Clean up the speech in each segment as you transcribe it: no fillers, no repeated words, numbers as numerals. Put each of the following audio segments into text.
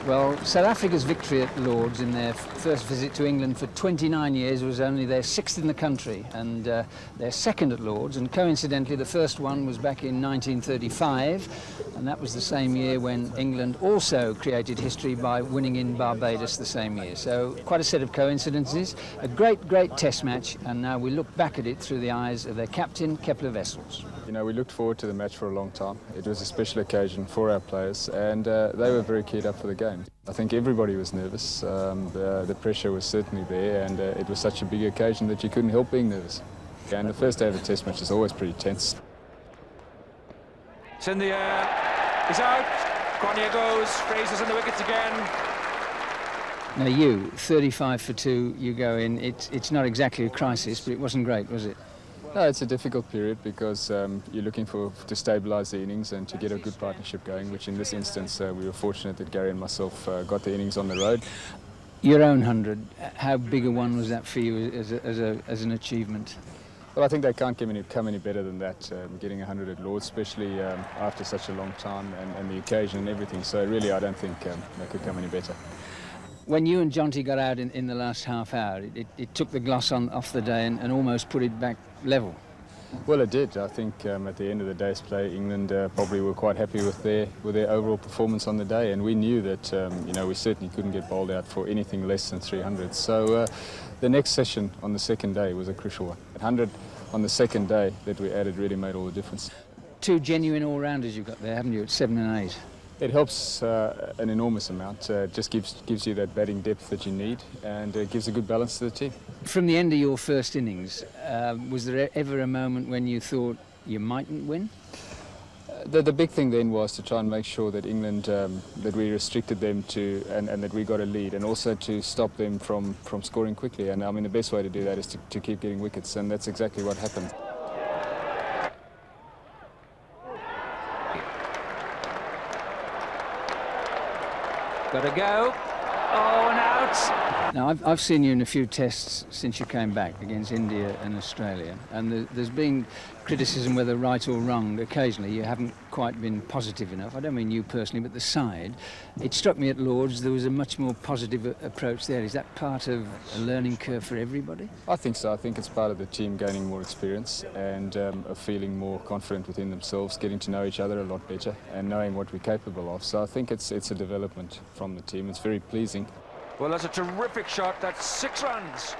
Well, South Africa's victory at Lord's in their first visit to England for 29 years was only their sixth in the country, and their second at Lord's, and coincidentally the first one was back in 1935, and that was the same year when England also created history by winning in Barbados the same year. So quite a set of coincidences, a great test match, and now we look back at it through the eyes of their captain, Kepler Wessels. You know, we looked forward to the match for a long time. It was a special occasion for our players, and they were very keyed up for the game. I think everybody was nervous. The pressure was certainly there, and it was such a big occasion that you couldn't help being nervous. And the first day of a test match is always pretty tense. It's in the air, he's out, Cronje goes, Fraser's in the wickets again. Now you, 35 for 2, you go in. It's not exactly a crisis, but it wasn't great, was it? No, it's a difficult period because you're looking to stabilise the innings and to get a good partnership going, which in this instance we were fortunate that Gary and myself got the innings on the road. Your own 100, how big a one was that for you as an achievement? Well, I think they can't come any better than that, getting 100 at Lord's, especially after such a long time and the occasion and everything. So really I don't think they could come any better. When you and Jonty got out in the last half hour, it took the gloss off the day and almost put it back level. Well, it did. I think at the end of the day's play, England probably were quite happy with their overall performance on the day, and we knew that you know, we certainly couldn't get bowled out for anything less than 300. So the next session on the second day was a crucial one. 100 on the second day that we added really made all the difference. Two genuine all-rounders you've got there, haven't you, at 7 and 8? It helps an enormous amount. It just gives you that batting depth that you need, and it gives a good balance to the team. From the end of your first innings, was there ever a moment when you thought you mightn't win? The big thing then was to try and make sure that England, that we restricted them to, and that we got a lead, and also to stop them from scoring quickly. And I mean, the best way to do that is to keep getting wickets, and that's exactly what happened. Got to go. Oh, and out. Now, I've seen you in a few tests since you came back against India and Australia, and there's been criticism, whether right or wrong, occasionally you haven't quite been positive enough. I don't mean you personally, but the side. It struck me at Lord's there was a much more positive approach there. Is that part of a learning curve for everybody? I think so. I think it's part of the team gaining more experience and feeling more confident within themselves, getting to know each other a lot better and knowing what we're capable of. So I think it's a development from the team. It's very pleasing. Well, that's a terrific shot. That's 6 runs.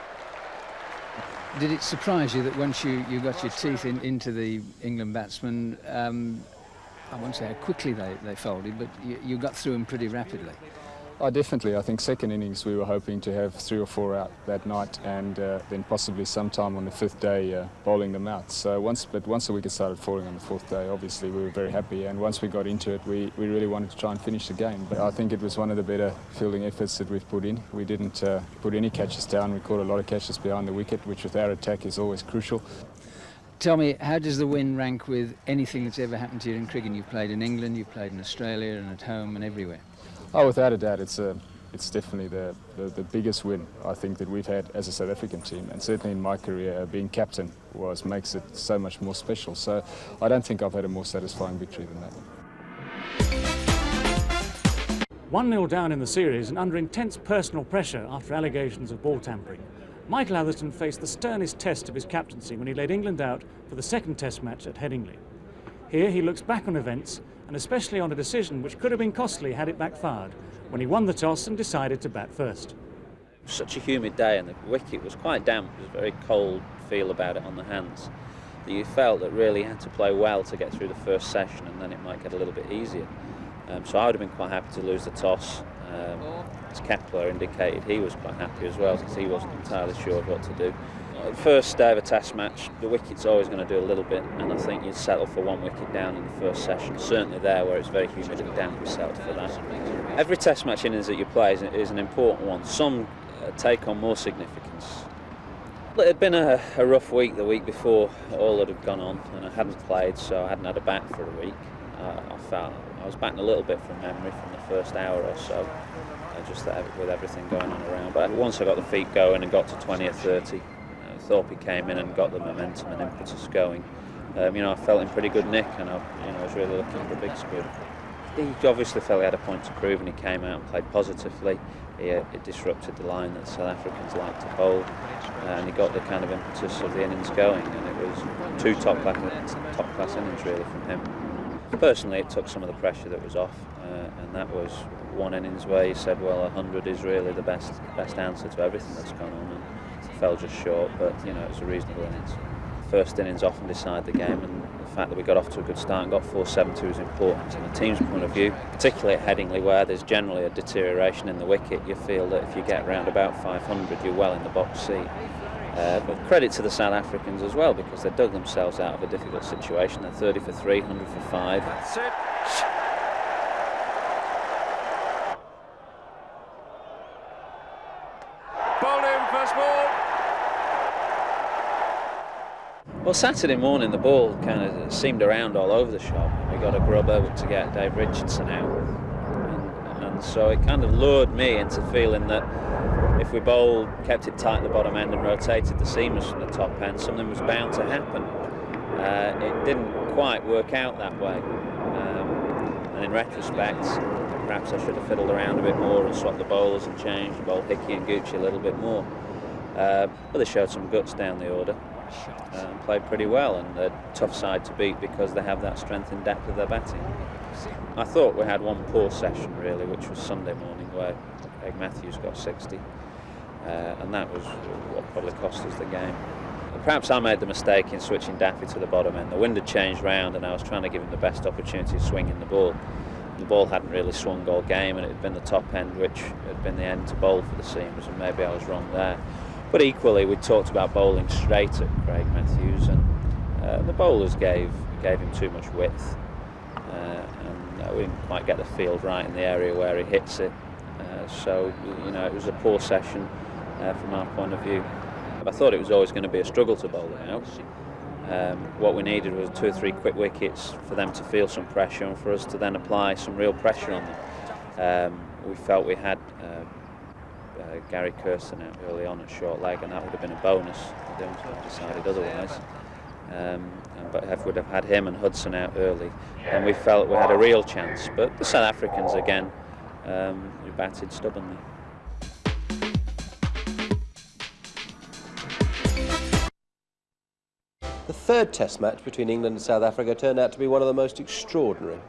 Did it surprise you that once you got your teeth into the England batsmen, I won't say how quickly they folded, but you got through them pretty rapidly? Oh, definitely. I think second innings we were hoping to have 3 or 4 out that night, and then possibly sometime on the 5th day bowling them out. So once the wicket started falling on the 4th day, obviously we were very happy, and once we got into it we really wanted to try and finish the game. But I think it was one of the better fielding efforts that we've put in. We didn't put any catches down. We caught a lot of catches behind the wicket, which with our attack is always crucial. Tell me, how does the win rank with anything that's ever happened to you in cricket? You've played in England, you've played in Australia and at home and everywhere. Oh, without a doubt, it's definitely the biggest win I think that we've had as a South African team, and certainly in my career, being captain makes it so much more special. So I don't think I've had a more satisfying victory than that. 1-0 down in the series and under intense personal pressure after allegations of ball tampering, Michael Atherton faced the sternest test of his captaincy when he led England out for the second Test match at Headingley. Here he looks back on events, and especially on a decision which could have been costly had it backfired, when he won the toss and decided to bat first. Such a humid day and the wicket was quite damp. There was a very cold feel about it on the hands. That you felt that really had to play well to get through the first session, and then it might get a little bit easier. So I would have been quite happy to lose the toss. As Kepler indicated, he was quite happy as well, since he wasn't entirely sure of what to do. First day of a test match, the wicket's always going to do a little bit, and I think you'd settle for 1 wicket down in the first session. Certainly there, where it's very humid and damp, you settled for that. Every test match innings that you play is an important one. Some take on more significance. It had been a rough week the week before all that had gone on, and I hadn't played, so I hadn't had a bat for a week. I felt I was batting a little bit from memory from the first hour or so, just with everything going on around. But once I got the feet going and got to 20 or 30, Thorpe came in and got the momentum and impetus going. I felt in pretty good nick, and I was really looking for a big squid. He obviously felt he had a point to prove, and he came out and played positively. He disrupted the line that South Africans like to bowl, and he got the kind of impetus of the innings going, and it was two top-class innings really from him. Personally, it took some of the pressure that was off, and that was one innings where he said, well, 100 is really the best answer to everything that's gone on, and it fell just short, but you know, it was a reasonable innings. First innings often decide the game, and the fact that we got off to a good start and got 472 is important. From the team's point of view, particularly at Headingley, where there's generally a deterioration in the wicket, you feel that if you get round about 500, you're well in the box seat. But credit to the South Africans as well, because they dug themselves out of a difficult situation. They're 30 for 3, 100 for 5. That's it. Bowling, first ball. Well, Saturday morning the ball kind of seemed around all over the shop. We got a grubber to get Dave Richardson out, and so it kind of lured me into feeling that if we bowled, kept it tight at the bottom end and rotated the seamers from the top end, something was bound to happen. It didn't quite work out that way, and in retrospect perhaps I should have fiddled around a bit more and swapped the bowlers and changed the bowl Hickey and Gucci a little bit more, but they showed some guts down the order. Played pretty well, and a tough side to beat because they have that strength and depth of their batting. I thought we had one poor session really, which was Sunday morning, where Craig Matthews got 60, and that was what probably cost us the game. Perhaps I made the mistake in switching Daffy to the bottom end. The wind had changed round, and I was trying to give him the best opportunity of swinging the ball. The ball hadn't really swung all game, and it had been the top end which had been the end to bowl for the seamers, and maybe I was wrong there. But equally, we talked about bowling straight at Craig Matthews, and the bowlers gave him too much width, and we didn't quite get the field right in the area where he hits it. So, you know, it was a poor session from our point of view. I thought it was always going to be a struggle to bowl it out. What we needed was 2 or 3 quick wickets for them to feel some pressure and for us to then apply some real pressure on them. We felt we had Gary Kirsten out early on at short leg, and that would have been a bonus. They don't have decided otherwise. But if we'd have had him and Hudson out early, then we felt we had a real chance. But the South Africans again, we batted stubbornly. The third Test match between England and South Africa turned out to be one of the most extraordinary.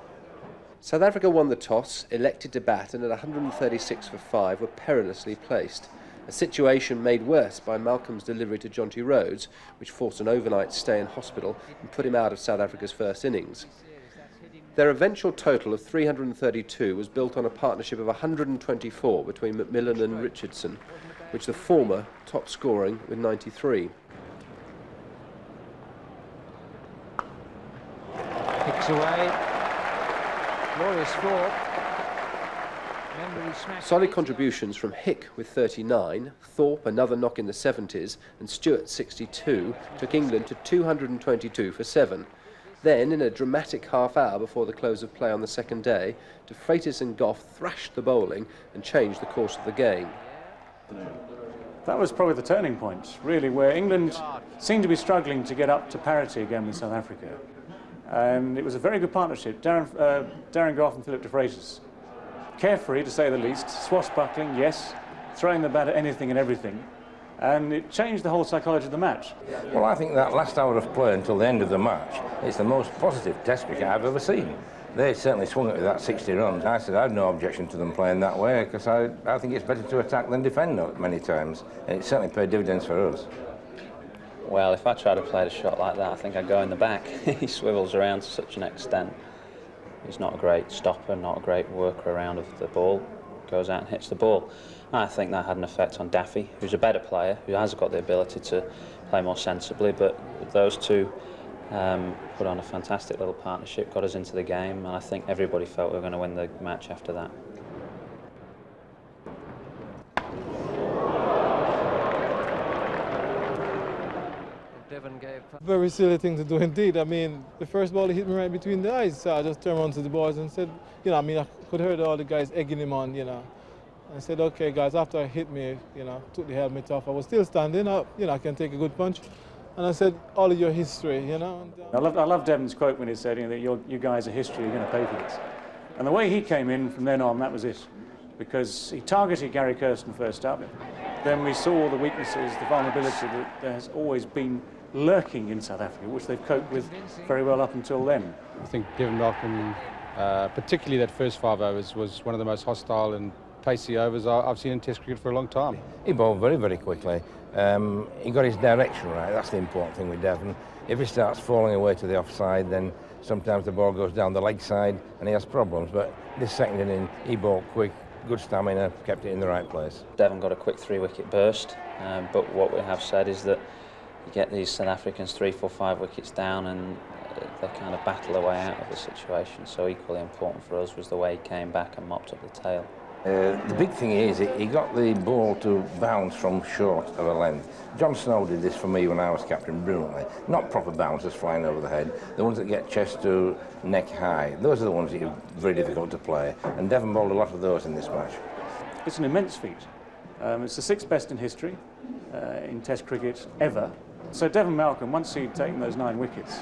South Africa won the toss, elected to bat, and at 136 for 5 were perilously placed. A situation made worse by Malcolm's delivery to Jonty Rhodes, which forced an overnight stay in hospital and put him out of South Africa's first innings. Their eventual total of 332 was built on a partnership of 124 between McMillan and Richardson, which the former top scoring with 93. Kicks away. Glorious score. Solid contributions from Hick with 39, Thorpe another knock in the 70s, and Stewart 62 took England to 222 for 7. Then, in a dramatic half hour before the close of play on the second day, De Freitas and Gough thrashed the bowling and changed the course of the game. That was probably the turning point, really, where England seemed to be struggling to get up to parity again with South Africa. And it was a very good partnership, Darren Gough and Philip De Freitas. Carefree, to say the least, swashbuckling, yes, throwing the bat at anything and everything, and it changed the whole psychology of the match. Well, I think that last hour of play until the end of the match, it's the most positive Test cricket I've ever seen. They certainly swung it with that 60 runs. I said I had no objection to them playing that way, because I think it's better to attack than defend many times, and it certainly paid dividends for us. Well, if I tried to play a shot like that, I think I'd go in the back. He swivels around to such an extent. He's not a great stopper, not a great worker around of the ball. Goes out and hits the ball. I think that had an effect on Daffy, who's a better player, who has got the ability to play more sensibly, but those two put on a fantastic little partnership, got us into the game, and I think everybody felt we were going to win the match after that. Very silly thing to do indeed. I mean, the first ball hit me right between the eyes, so I just turned around to the boys and said, you know, I mean, I could hear all the guys egging him on, you know. I said, okay, guys, after it hit me, you know, took the helmet off, I was still standing up, you know, I can take a good punch. And I said, all of your history, you know. I love Devon's quote when he said, you know, that you guys are history, you're going to pay for this. And the way he came in from then on, that was it. Because he targeted Gary Kirsten first up. Then we saw the weaknesses, the vulnerability that there has always been lurking in South Africa, which they've coped with very well up until then. I think Devon Malcolm, particularly that first 5 overs, was one of the most hostile and pacey overs I've seen in Test cricket for a long time. He bowled very, very quickly. He got his direction right. That's the important thing with Devon. If he starts falling away to the offside, then sometimes the ball goes down the leg side and he has problems. But this second inning, he bowled quick, good stamina, kept it in the right place. Devon got a quick 3-wicket burst, but what we have said is that you get these South Africans 3, 4, 5 wickets down and they kind of battle their way out of the situation. So equally important for us was the way he came back and mopped up the tail. The big thing is he got the ball to bounce from short of a length. John Snow did this for me when I was captain brilliantly. Not proper bounces flying over the head, the ones that get chest to neck high. Those are the ones that are very difficult to play, and Devon bowled a lot of those in this match. It's an immense feat. It's the 6th best in history in Test cricket ever. So Devon Malcolm, once he'd taken those 9 wickets,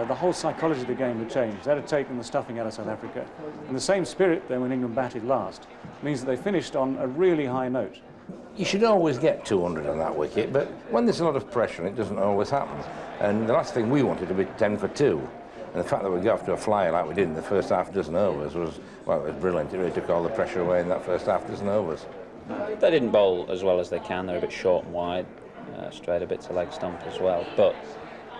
the whole psychology of the game had changed. That had taken the stuffing out of South Africa. And the same spirit then when England batted last means that they finished on a really high note. You should always get 200 on that wicket, but when there's a lot of pressure, it doesn't always happen. And the last thing we wanted to be 10 for 2. And the fact that we got off to a flyer like we did in the first half dozen overs was, well, it was brilliant. It really took all the pressure away in that first half dozen overs. They didn't bowl as well as they can. They're a bit short and wide, straight a bit to leg stump as well. But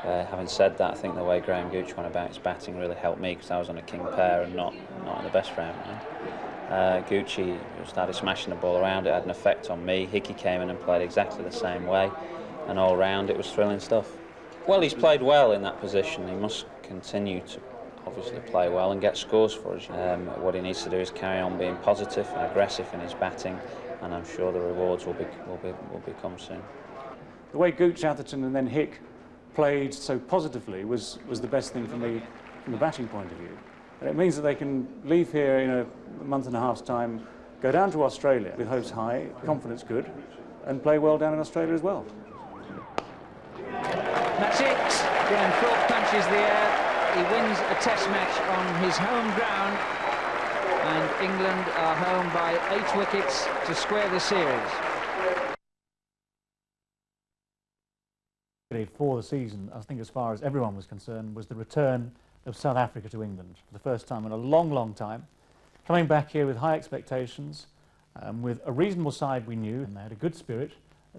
having said that, I think the way Graham Gooch went about his batting really helped me because I was on a king pair and not in the best frame of mind. Gucci started smashing the ball around. It had an effect on me. Hickey came in and played exactly the same way, and all round it was thrilling stuff. Well, he's played well in that position. He must continue to obviously play well and get scores for us. What he needs to do is carry on being positive and aggressive in his batting, and I'm sure the rewards will come soon. The way Gooch, Atherton and then Hick played so positively was the best thing for me from the batting point of view. And it means that they can leave here in a month and a half's time, go down to Australia with hopes high, confidence good, and play well down in Australia as well. That's it. Graham Thorpe punches the air. He wins a Test match on his home ground, and England are home by 8 wickets to square the series. For the season, I think as far as everyone was concerned, was the return of South Africa to England for the first time in a long, long time. Coming back here with high expectations, with a reasonable side we knew, and they had a good spirit.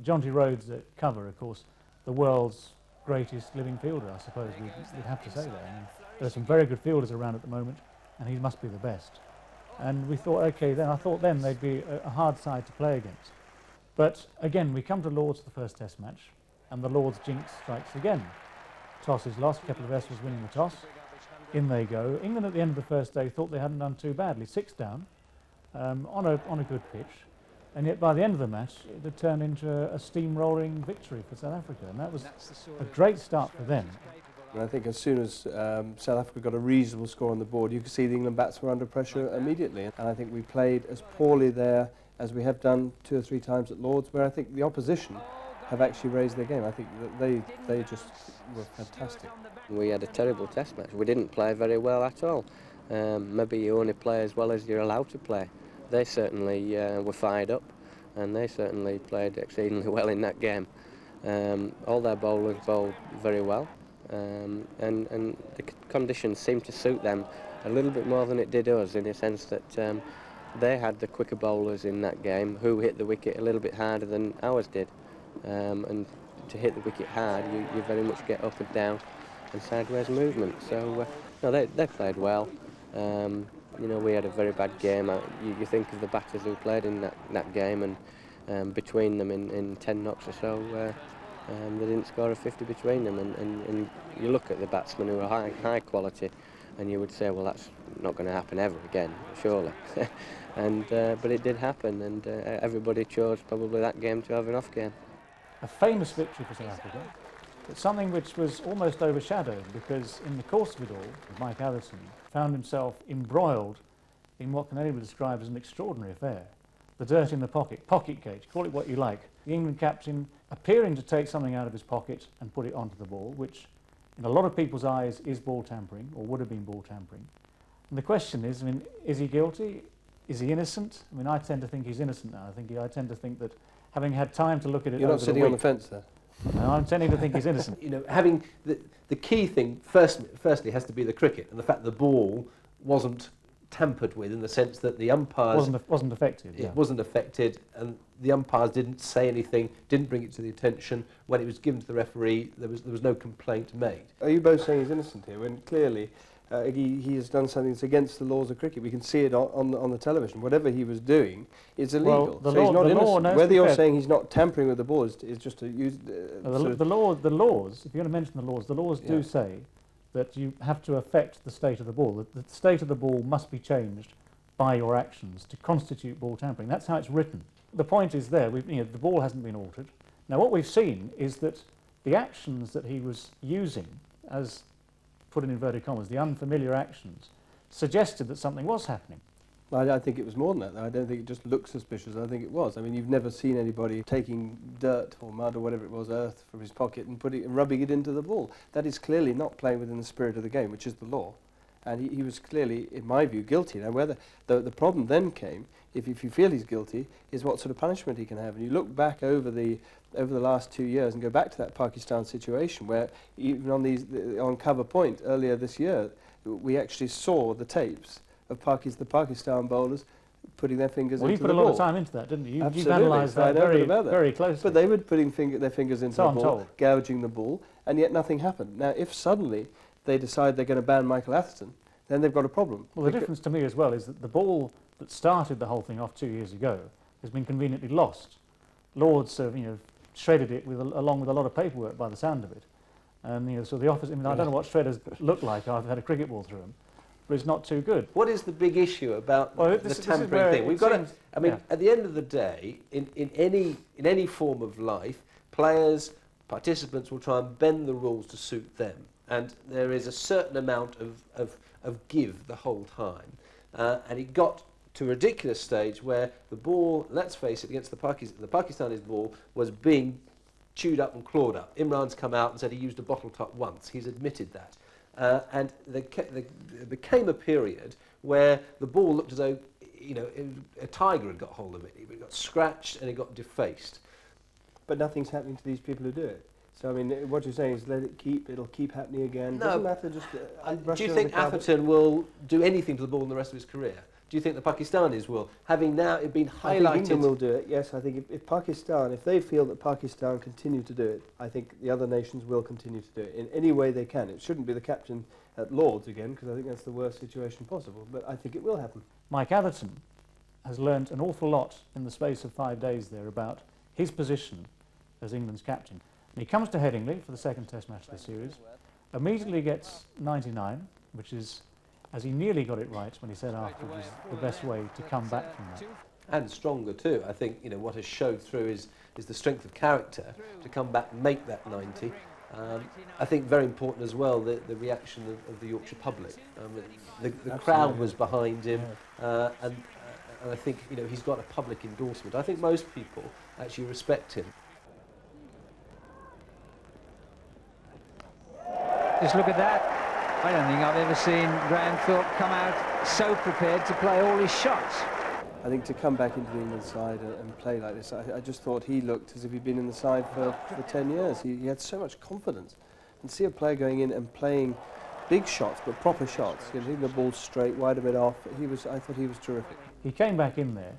Jonty Rhodes at cover, of course, the world's greatest living fielder, I suppose we'd have to say that. I mean, there are some very good fielders around at the moment, and he must be the best. And we thought, okay, then I thought then they'd be a hard side to play against. But again, we come to Lords for the first Test match, and the Lords jinx strikes again. Toss is lost, Kepler West was winning the toss. In they go. England at the end of the first day thought they hadn't done too badly, 6 down, on a good pitch, and yet by the end of the match it had turned into a steamrolling victory for South Africa, and that was a great start for them. And I think as soon as South Africa got a reasonable score on the board, you could see the England bats were under pressure immediately. And I think we played as poorly there as we have done 2 or 3 times at Lords, where I think the opposition have actually raised their game. I think that they just were fantastic. We had a terrible Test match. We didn't play very well at all. Maybe you only play as well as you're allowed to play. They certainly were fired up, and they certainly played exceedingly well in that game. All their bowlers bowled very well, and the conditions seemed to suit them a little bit more than it did us, in the sense that they had the quicker bowlers in that game who hit the wicket a little bit harder than ours did. And to hit the wicket hard, you very much get up and down and sideways movement. So no, they played well. You know, we had a very bad game. You think of the batters who played in that game, and between them in 10 knocks or so, they didn't score a 50 between them. And you look at the batsmen who are high quality, and you would say, well, that's not going to happen ever again, surely. But it did happen, and everybody chose probably that game to have an off game. A famous victory for South Africa, but something which was almost overshadowed, because in the course of it all, Mike Atherton found himself embroiled in what can only be described as an extraordinary affair. The dirt in the pocket gate, call it what you like. The England captain appearing to take something out of his pocket and put it onto the ball, which in a lot of people's eyes is ball tampering, or would have been ball tampering. And the question is, I mean, is he guilty? Is he innocent? I mean, I tend to think he's innocent now. I tend to think that having had time to look at it You're not over sitting the on the week, fence there? no, I'm tending to think he's innocent. You know, having the key thing firstly has to be the cricket and the fact that the ball wasn't tampered with, in the sense that the umpires wasn't affected. It wasn't affected, and the umpires didn't say anything, didn't bring it to the attention. When it was given to the referee, there was no complaint made. Are you both saying he's innocent here, when clearly he has done something that's against the laws of cricket? We can see it on the television. Whatever he was doing is illegal. Well, so he's not innocent. Whether you're fair, saying he's not tampering with the ball is just to use... the laws, if you're going to mention the laws do say that you have to affect the state of the ball. The state of the ball must be changed by your actions to constitute ball tampering. That's how it's written. The point is there, the ball hasn't been altered. Now what we've seen is that the actions that he was using, as put in inverted commas, the unfamiliar actions, suggested that something was happening. I think it was more than that, though. I don't think it just looked suspicious. I think it was. I mean, you've never seen anybody taking dirt or mud or whatever it was, earth, from his pocket and rubbing it into the ball. That is clearly not playing within the spirit of the game, which is the law. And he was clearly, in my view, guilty. Now, whether the problem then came, if you feel he's guilty, is what sort of punishment he can have. And you look back over the last 2 years and go back to that Pakistan situation, where even on Cover Point earlier this year, we actually saw the tapes of the Pakistan bowlers putting their fingers into the ball. Well, you put a lot of time into that, didn't you? Absolutely. You've analysed that very closely. But they were putting their fingers into the ball, gouging the ball, and yet nothing happened. Now, if suddenly they decide they're going to ban Michael Atherton, then they've got a problem. Well, the difference to me as well is that the ball that started the whole thing off 2 years ago has been conveniently lost. Lords have, shredded it along with a lot of paperwork by the sound of it. And, so the office, I don't know what shredders look like. I've had a cricket ball through them. But it's not too good. What is the big issue about the tampering thing? We've got to, at the end of the day, in any form of life, players, participants will try and bend the rules to suit them. And there is a certain amount of give the whole time. And it got to a ridiculous stage where the ball, let's face it, against the Pakistani's ball was being chewed up and clawed up. Imran's come out and said he used a bottle top once. He's admitted that. And there became a period where the ball looked as though, a tiger had got hold of it. It got scratched and it got defaced. But nothing's happening to these people who do it. So, I mean, what you're saying is it'll keep happening again. No. Doesn't matter, just do you think Atherton will do anything to the ball in the rest of his career? Do you think the Pakistanis will? Having now it been highlighted... I think England will do it, yes. I think if they feel that Pakistan continue to do it, I think the other nations will continue to do it in any way they can. It shouldn't be the captain at Lords again, because I think that's the worst situation possible, but I think it will happen. Mike Atherton has learnt an awful lot in the space of 5 days there about his position as England's captain. And he comes to Headingley for the second Test match of the series, immediately gets 99, which is, as he nearly got it right when he said afterwards, the best way to come back from that. And stronger too. I think what has showed through is the strength of character to come back and make that 90. I think very important as well the reaction of the Yorkshire public. The crowd was behind him, and I think he's got a public endorsement. I think most people actually respect him. Just look at that. I don't think I've ever seen Graham Thorpe come out so prepared to play all his shots. I think to come back into the England side and play like this, I just thought he looked as if he'd been in the side for 10 years. He had so much confidence. And see a player going in and playing big shots, but proper shots, hitting the ball straight, wide a bit off. I thought he was terrific. He came back in there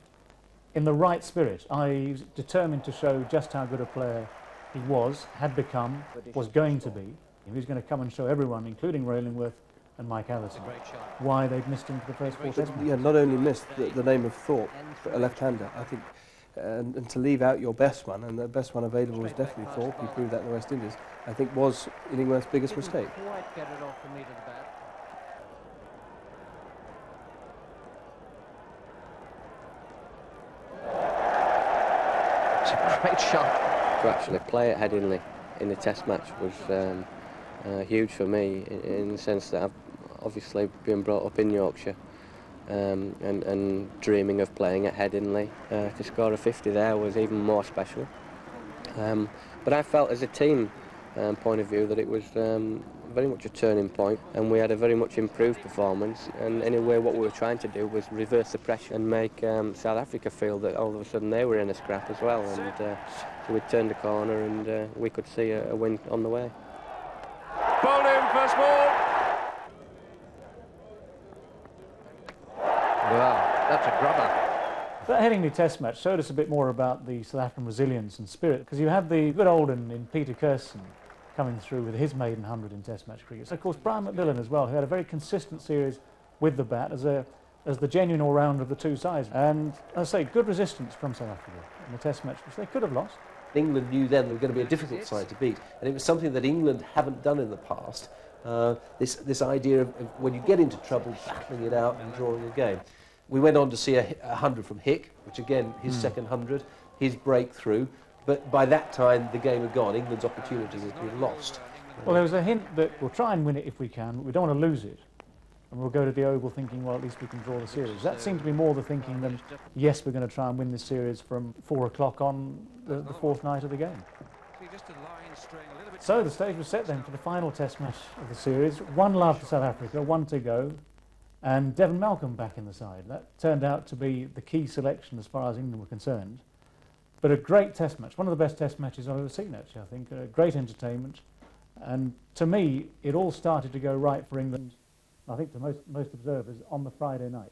in the right spirit. He was determined to show just how good a player he was, had become, was going to be. He was going to come and show everyone, including Ray Lingworth and Mike Atherton, why they'd missed him for the first 4 Test matches. Yeah, not only missed the name of Thorpe, but a left-hander. I think, and to leave out your best one, and the best one available was definitely Thorpe. He proved that in the West Indies. I think was Illingworth's biggest mistake. It's a great shot. To actually play at Headingley in the Test match was huge for me in the sense that I've obviously been brought up in Yorkshire and dreaming of playing at Headingley. To score a 50 there was even more special. But I felt as a team point of view that it was very much a turning point, and we had a very much improved performance. And anyway, what we were trying to do was reverse the pressure and make South Africa feel that all of a sudden they were in a scrap as well. And so we turned the corner, and we could see a win on the way. Bowled in, first ball. Wow, that's a grubber. That Headingley Test match showed us a bit more about the South African resilience and spirit, because you had the good old in Peter Kirsten coming through with his maiden 100 in Test match cricket. So, of course, Brian McMillan as well, who had a very consistent series with the bat as the genuine all-rounder of the two sides. And, as I say, good resistance from South Africa in the Test match, which they could have lost. England knew then they were going to be a difficult side to beat, and it was something that England haven't done in the past. This idea of when you get into trouble, battling it out and drawing a game. We went on to see a 100 from Hick, which again, his second 100, his breakthrough. But by that time, the game had gone. England's opportunities had been lost. Well, there was a hint that we'll try and win it if we can, but we don't want to lose it. And we'll go to the Oval thinking, well, at least we can draw the series. That seemed to be more the thinking than, yes, we're going to try and win this series from 4 o'clock on the fourth night of the game. So the stage was set then for the final Test match of the series. 1-0 to South Africa, 1 to go. And Devon Malcolm back in the side. That turned out to be the key selection as far as England were concerned. But a great Test match, one of the best Test matches I've ever seen, actually, I think. Great entertainment. And to me, it all started to go right for England, I think to most observers, on the Friday night,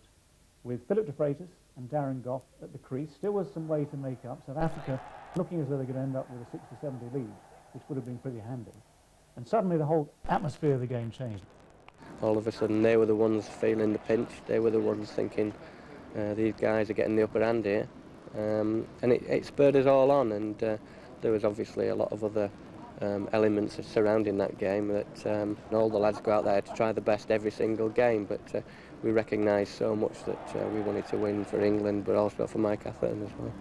with Philip de Freitas and Darren Gough at the crease. Still was some way to make up. South Africa looking as though they could end up with a 60-70 lead, which would have been pretty handy. And suddenly the whole atmosphere of the game changed. All of a sudden they were the ones feeling the pinch. They were the ones thinking, these guys are getting the upper hand here. And it spurred us all on, and there was obviously a lot of other elements surrounding that game that all the lads go out there to try the best every single game, but we recognised so much that we wanted to win for England, but also for Mike Atherton as well.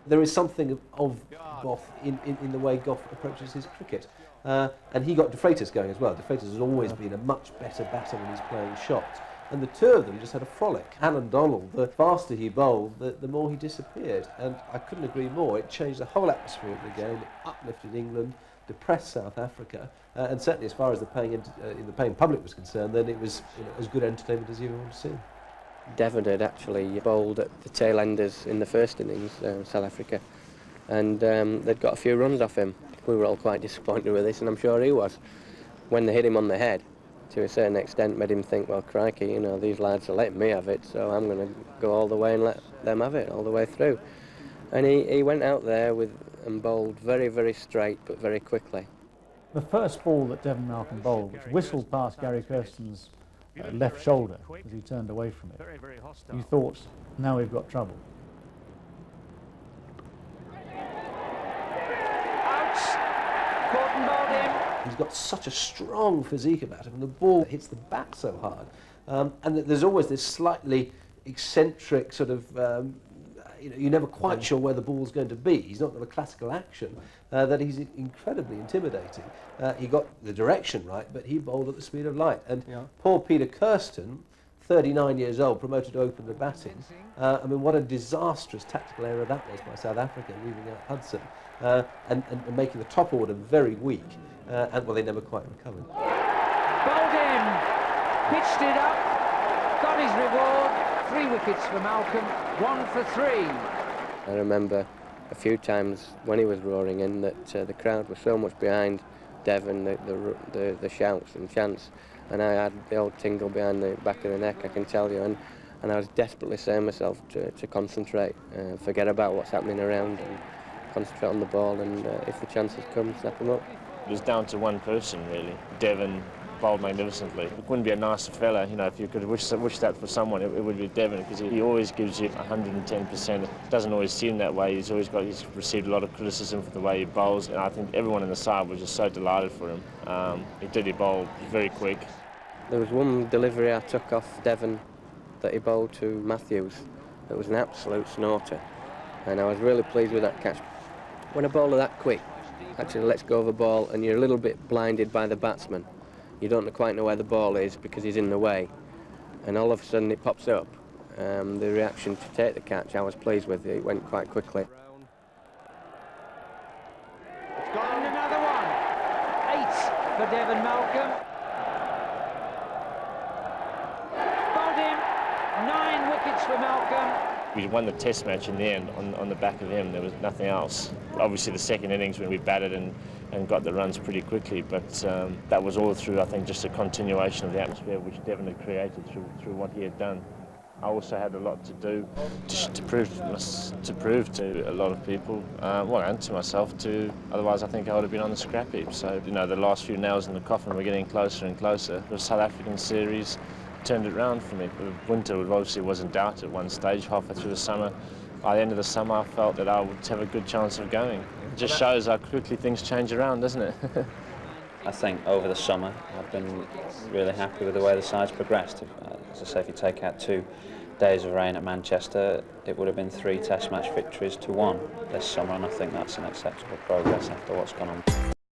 There is something of Gough in the way Gough approaches his cricket. And he got de Freitas going as well. De Freitas has always been a much better batter when he's playing shots. And the two of them just had a frolic. Alan Donald, the faster he bowled, the more he disappeared. And I couldn't agree more. It changed the whole atmosphere of the game. It uplifted England, depressed South Africa. And certainly as far as the paying public was concerned, then it was as good entertainment as you ever want to see. Devon had actually bowled at the tail enders in the first innings, South Africa. And they'd got a few runs off him. We were all quite disappointed with this, and I'm sure he was. When they hit him on the head, to a certain extent, made him think, well, crikey, these lads are letting me have it, so I'm going to go all the way and let them have it all the way through. And he went out there and bowled very, very straight, but very quickly. The first ball that Devon Malcolm bowled, which whistled past Gary Kirsten's left shoulder as he turned away from it, you thought, now we've got trouble. He's got such a strong physique about him, and the ball hits the bat so hard. And there's always this slightly eccentric sort of, you're never quite sure where the ball's going to be. He's not got a classical action, that he's incredibly intimidating. He got the direction right, but he bowled at the speed of light. And poor Peter Kirsten, 39 years old, promoted to open the batting. I mean, what a disastrous tactical error that was by South Africa, leaving out Hudson, and making the top order very weak. And well, they never quite recovered. Bowled in, pitched it up, got his reward. 3 wickets for Malcolm, 1 for 3. I remember a few times when he was roaring in that the crowd was so much behind Devon, the shouts and chants, and I had the old tingle behind the back of the neck, I can tell you, and I was desperately saying myself to concentrate, forget about what's happening around, and concentrate on the ball, and if the chances come, snap them up. It was down to one person, really. Devon bowled magnificently. It wouldn't be a nicer fella, if you could wish that for someone, it would be Devon, because he always gives you 110%. It doesn't always seem that way. He's received a lot of criticism for the way he bowls, and I think everyone in the side was just so delighted for him. He bowled very quick. There was one delivery I took off Devon that he bowled to Matthews that was an absolute snorter, and I was really pleased with that catch. When a bowler that quick actually lets go of a ball and you're a little bit blinded by the batsman, you don't quite know where the ball is because he's in the way, and all of a sudden it pops up. The reaction to take the catch I was pleased with. It went quite quickly. Got another one. 8 for Devon Malcolm. for Malcolm. We won the test match in the end on the back of him. There was nothing else. Obviously the second innings when we batted and got the runs pretty quickly, but that was all through, I think, just a continuation of the atmosphere which Devon had created through what he had done. I also had a lot to do to prove to a lot of people, well, and to myself too. Otherwise, I think I would have been on the scrap heap. So, you know, the last few nails in the coffin were getting closer and closer. The South African series turned it round for me. The winter obviously was in doubt at one stage, halfway through the summer. By the end of the summer, I felt that I would have a good chance of going. It just shows how quickly things change around, doesn't it? I think over the summer I've been really happy with the way the side's progressed. As I say, if you take out 2 days of rain at Manchester, it would have been 3 test match victories to 1 this summer, and I think that's an acceptable progress after what's gone on.